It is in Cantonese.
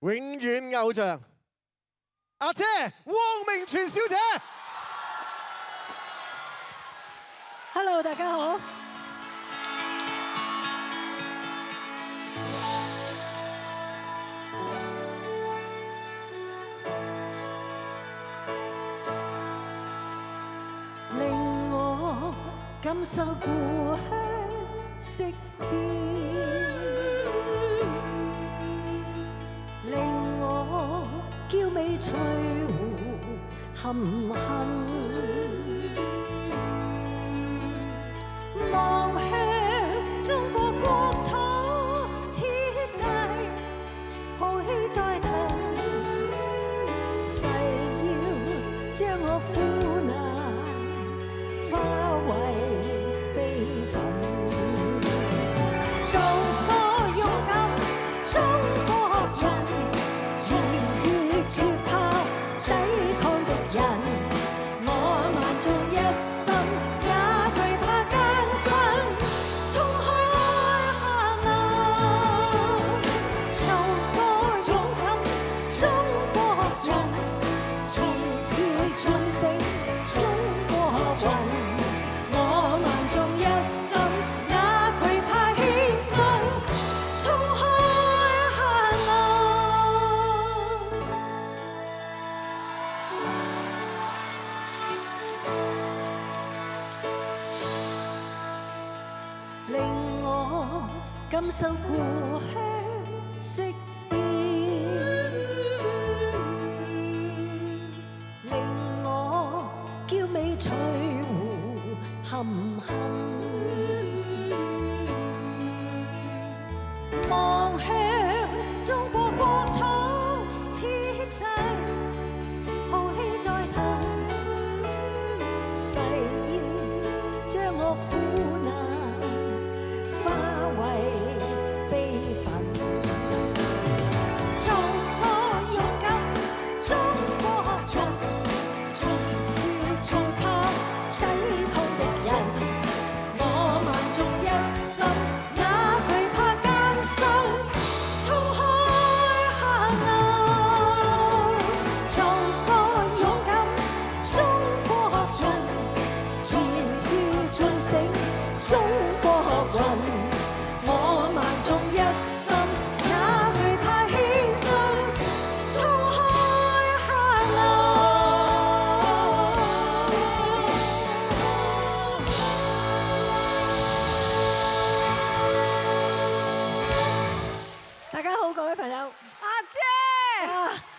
永遠偶像阿姐汪明荃小姐。Hello， 大家好。令我感受故鄉色變，令我嬌美翠湖含恨。望向中國國土，此際豪氣在騰，誓要將我苦難化為悲憤。做個勇敢中國人，熱血絕炮抵抗敵人，我萬眾一心。感受故鄉色變，令我嬌美翠湖含恨。望向中國國土，此際豪氣在騰，誓要將我苦難化為悲憤。做個勇敢中國人，熱血在炮抵抗敵人，我萬眾一心，哪懼怕艱辛，衝開黑暗。做個勇敢中國人，熱血喚醒中國人。我萬眾一心，哪懼怕犧牲，衝開黑暗。大家好，各位朋友，阿姐。